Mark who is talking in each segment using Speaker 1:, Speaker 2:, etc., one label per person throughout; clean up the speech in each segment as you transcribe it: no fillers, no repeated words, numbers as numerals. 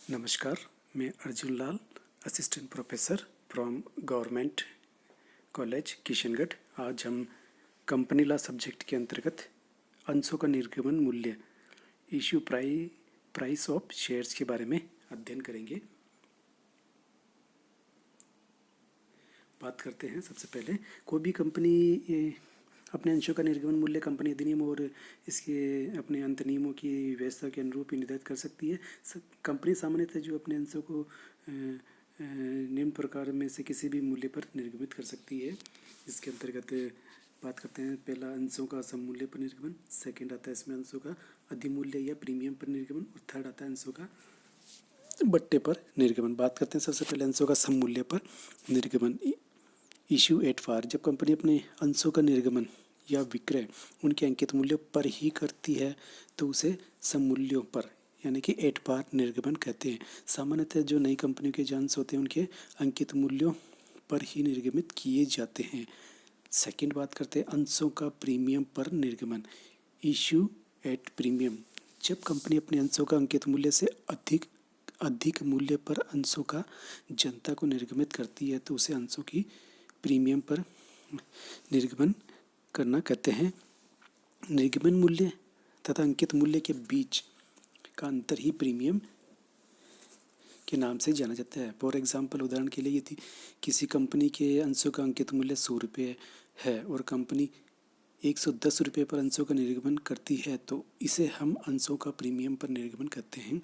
Speaker 1: नमस्कार, मैं Arjun Lal, assistant professor from government college Kishangarh. आज हम कंपनी लॉ सब्जेक्ट के अंतर्गत अंशों का निर्गमन मूल्य इश्यू प्राइस ऑफ शेयर्स के बारे में अध्ययन करेंगे। बात करते हैं। सबसे पहले कोई भी कंपनी अपने अंशों का निर्गमन मूल्य कंपनी अधिनियम और इसके अपने अंत नियमों की व्यवस्था के अनुरूप ही निर्धारित कर सकती है। कंपनी सामान्यतः जो अपने अंशों को निम्न प्रकार में से किसी भी मूल्य पर निर्गमित कर सकती है। इसके अंतर्गत बात करते हैं। पहला, अंशों का सममूल्य पर निर्गमन। सेकंड आता है इसमें अंशों का अधिमूल्य या प्रीमियम पर निर्गमन। और थर्ड आता है अंशों का बट्टे पर निर्गमन। बात करते हैं सबसे पहले अंशों का सममूल्य पर निर्गमन। इश्यू एट फार, जब कंपनी अपने अंशों का निर्गमन या विक्रय उनके अंकित मूल्यों पर ही करती है तो उसे सममूल्यों पर यानी कि एट पार निर्गमन कहते हैं। सामान्यतः जो नई कंपनियों के जो अंश होते हैं उनके अंकित मूल्यों पर ही निर्गमित किए जाते हैं। सेकंड बात करते हैं अंशों का प्रीमियम पर निर्गमन। इश्यू एट प्रीमियम, जब कंपनी अपने अंशों का अंकित मूल्य से अधिक मूल्य पर अंशों का जनता को निर्गमित करती है तो उसे अंशों की प्रीमियम पर निर्गमन करना कहते हैं। निर्गमन मूल्य तथा अंकित मूल्य के बीच का अंतर ही प्रीमियम के नाम से जाना जाता है। फॉर एग्जाम्पल, उदाहरण के लिए यदि किसी कंपनी के अंशों का अंकित मूल्य 100 रुपये है और कंपनी 110 रुपये पर अंशों का निर्गमन करती है तो इसे हम अंशों का प्रीमियम पर निर्गमन कहते हैं।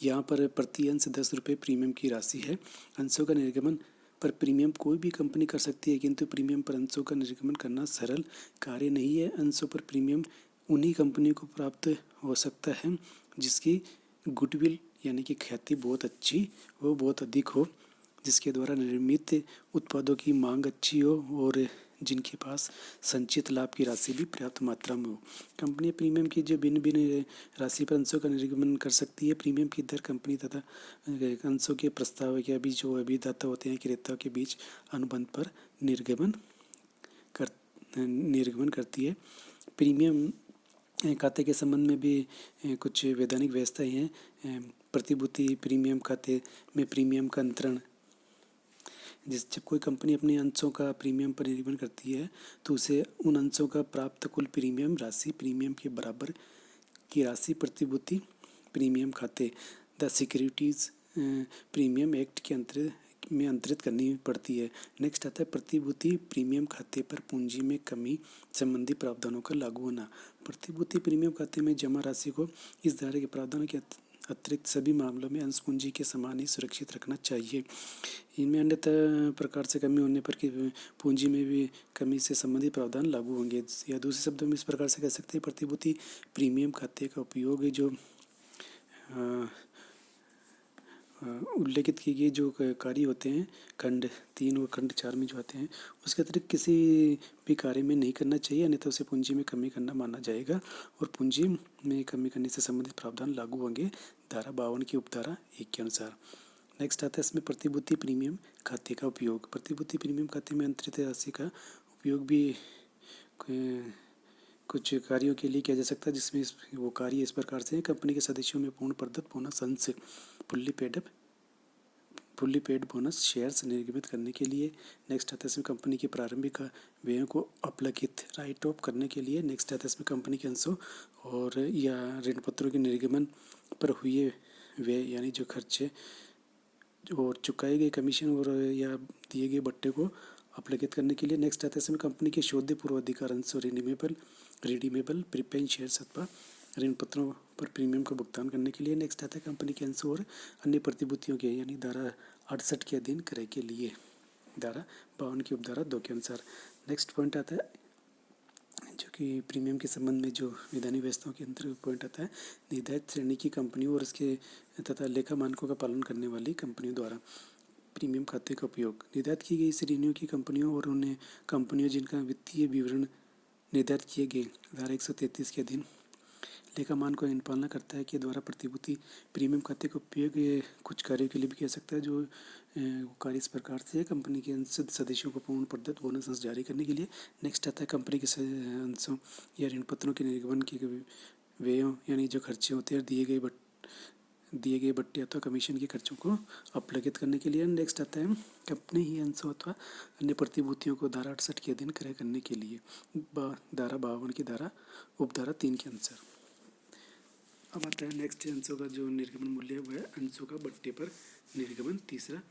Speaker 1: यहाँ पर प्रति अंश 10 रुपये प्रीमियम की राशि है। अंशों का निर्गमन पर प्रीमियम कोई भी कंपनी कर सकती है, किंतु प्रीमियम पर अंशों का निर्गमन करना सरल कार्य नहीं है। अंशों पर प्रीमियम उन्हीं कंपनियों को प्राप्त हो सकता है जिसकी गुडविल यानी कि ख्याति बहुत अच्छी हो, बहुत अधिक हो, जिसके द्वारा निर्मित उत्पादों की मांग अच्छी हो और जिनके पास संचित लाभ की राशि भी पर्याप्त मात्रा में हो। कंपनी प्रीमियम की जो भिन्न भिन्न राशि पर अंशों का निर्गमन कर सकती है। प्रीमियम की दर कंपनी तथा अंशों के प्रस्ताव या भी जो अभिदाता होते हैं क्रेताओं के बीच अनुबंध पर निर्गमन करती है। प्रीमियम खाते के संबंध में भी कुछ वैधानिक व्यवस्थाएं हैं। प्रतिभूति प्रीमियम खाते में प्रीमियम का अंतरण, जब कोई कंपनी अपने अंशों का प्रीमियम पर निर्गमन करती है तो उसे उन अंशों का प्राप्त कुल प्रीमियम राशि प्रीमियम के बराबर की राशि प्रतिभूति प्रीमियम खाते द सिक्योरिटीज प्रीमियम एक्ट के अंतरित करनी पड़ती है। नेक्स्ट आता है प्रतिभूति प्रीमियम खाते पर पूंजी में कमी संबंधी प्रावधानों का लागू होना। प्रतिभूति प्रीमियम खाते में जमा राशि को इस धारा के प्रावधानों के अतिरिक्त सभी मामलों में अंश पूंजी के समान ही सुरक्षित रखना चाहिए। इनमें अन्यथा प्रकार से कमी होने पर पूंजी में भी कमी से संबंधित प्रावधान लागू होंगे। या दूसरे शब्दों में इस प्रकार से कह सकते हैं, प्रतिभूति प्रीमियम खाते का उपयोग जो उल्लेखित किए गए जो कार्य होते हैं खंड 3 और खंड 4 में जो आते हैं उसके अतिरिक्त किसी भी कार्य में नहीं करना चाहिए, अन्यथा उसे पूंजी में कमी करना माना जाएगा और पूंजी में कमी करने से संबंधित प्रावधान लागू होंगे धारा 52 की उपधारा 1 के अनुसार। नेक्स्ट आता है इसमें प्रतिभूति प्रीमियम खाते का उपयोग। प्रतिभूति प्रीमियम खाते में अंतरित राशि का उपयोग भी कुछ कार्यों के लिए किया जा सकता है, जिसमें वो कार्य इस प्रकार से हैं। कंपनी के सदस्यों में पूर्ण प्रदत्त बोनस अंश फुल्ली पेड बोनस शेयर्स निर्गमित करने के लिए। नेक्स्ट आता है इसमें कंपनी के प्रारंभिक व्ययों को अपलखित राइट ऑफ करने के लिए। नेक्स्ट आता है इसमें कंपनी के अंशों और या ऋण पत्रों के निर्गमन पर हुए व्यय यानी जो खर्चे और चुकाए गए कमीशन और या दिए गए बट्टे को अपलखित करने के लिए। नेक्स्ट आता है इसमें कंपनी के शोध पूर्वाधिकार अंश और रिडीमेबल प्रीपेड शेयर्स अथवा ऋण पत्रों पर प्रीमियम का भुगतान करने के लिए। नेक्स्ट आता है कंपनी के अंशों और अन्य प्रतिभूतियों के यानी धारा 68 के अधीन क्रय के लिए धारा 52 की उपधारा 2 के अनुसार। नेक्स्ट पॉइंट आता है जो कि प्रीमियम के संबंध में जो विधानी व्यवस्थाओं के अंतर्गत पॉइंट आता है, निर्धारित श्रेणी की कंपनियों और उसके तथा लेखा मानकों का पालन करने वाली कंपनियों द्वारा प्रीमियम खाते का उपयोग। निर्धारित की गई श्रेणियों की कंपनियों और उन्हें कंपनियों जिनका वित्तीय विवरण निर्धारित किए गए धारा 133 के अधीन लेखा मानकों की पालना करता है के द्वारा प्रतिभूति प्रीमियम खाते का उपयोग कुछ कार्यों के लिए भी किया सकता है। जो कार्य इस प्रकार से है, कंपनी के सदस्यों को पूर्ण प्रदत्त बोनस अंश जारी करने के लिए। नेक्स्ट आता है कंपनी के अंशों या ऋण पत्रों के निर्गमन के व्ययों यानी जो खर्चे होते हैं दिए दिए गए बट्टे अथवा कमीशन के खर्चों को अपलगित करने के लिए। नेक्स्ट आता है कंपनी ही अंशों अथवा अन्य प्रतिभूतियों को धारा 68 के अधीन क्रय करने के लिए धारा 52 की धारा उपधारा 3 के अनुसार। अब आता है नेक्स्ट अंशों का जो निर्गमन मूल्य है वह अंशों का बट्टे पर निर्गमन। तीसरा,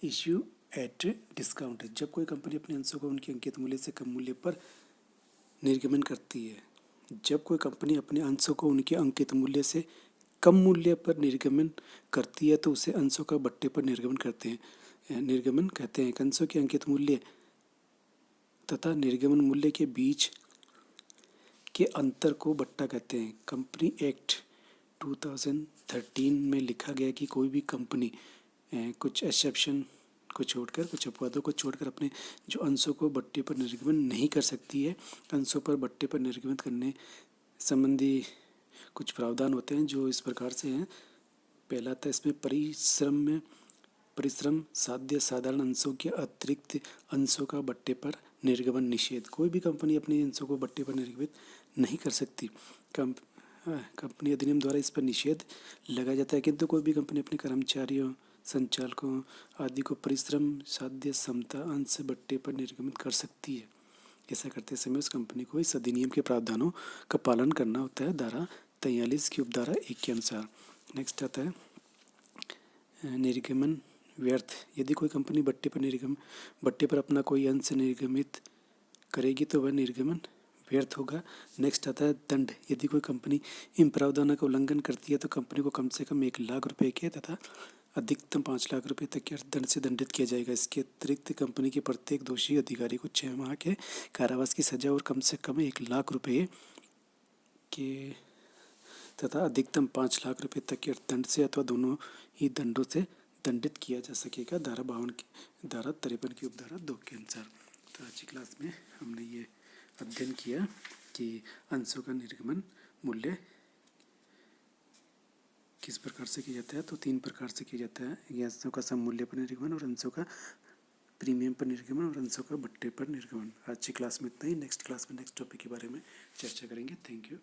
Speaker 1: इश्यू एट डिस्काउंट। जब कोई कंपनी अपने अंशों को उनके अंकित मूल्य से कम मूल्य पर निर्गमन करती है, जब कोई कंपनी अपने अंशों को उनके अंकित मूल्य से कम मूल्य पर निर्गमन करती है तो उसे अंशों का बट्टे पर निर्गमन कहते हैं। अंशों के अंकित मूल्य तथा निर्गमन मूल्य के बीच के अंतर को बट्टा कहते हैं। कंपनी एक्ट 2013 में लिखा गया कि कोई भी कंपनी कुछ एक्सेप्शन को छोड़कर, कुछ अपवादों को छोड़कर अपने जो अंशों को बट्टे पर निर्गमन नहीं कर सकती है। अंशों पर बट्टे पर निर्गमन करने संबंधी कुछ प्रावधान होते हैं जो इस प्रकार से हैं। पहला था इसमें परिश्रम साध्य साधारण अंशों के अतिरिक्त अंशों का बट्टे पर निर्गमन निषेध। कोई भी कंपनी अपने अंशों को बट्टे पर निर्गमित नहीं कर सकती। कंपनी अधिनियम द्वारा इस पर निषेध लगाया जाता है, किंतु कोई भी कंपनी अपने कर्मचारियों, संचालकों आदि को परिश्रम साध्य क्षमता अंश बट्टे पर निर्गमित कर सकती है। ऐसा करते समय उस कंपनी को इस अधिनियम के प्रावधानों का पालन करना होता है धारा 43 की उपधारा 1 के अनुसार। नेक्स्ट आता है निर्गमन व्यर्थ। यदि कोई कंपनी बट्टे पर अपना कोई अंश निर्गमित करेगी तो वह निर्गमन व्यर्थ होगा। नेक्स्ट आता है दंड। यदि कोई कंपनी इन प्रावधानों का उल्लंघन करती है तो कंपनी को कम से कम 1 लाख रुपए के तथा अधिकतम 5 लाख रुपए तक के दंड से दंडित किया जाएगा। इसके अतिरिक्त कंपनी के प्रत्येक दोषी अधिकारी को 6 माह के कारावास की सजा और कम से कम 1 लाख रुपए के तथा अधिकतम 5 लाख रुपए तक के दंड से अथवा दोनों ही दंडों से दंडित किया जा सकेगा धारा 53 की उपधारा 2 के अनुसार। तो आज की क्लास में हमने ये अध्ययन किया कि अंशों का निर्गमन मूल्य किस प्रकार से किया जाता है। तो 3 प्रकार से किया जाता है, अंशों का सममूल्य पर निर्गमन और अंशों का प्रीमियम पर निर्गमन और अंशों का बट्टे पर निर्गमन। आज की क्लास में इतना ही। नेक्स्ट क्लास में नेक्स्ट टॉपिक के बारे में चर्चा करेंगे। Thank you.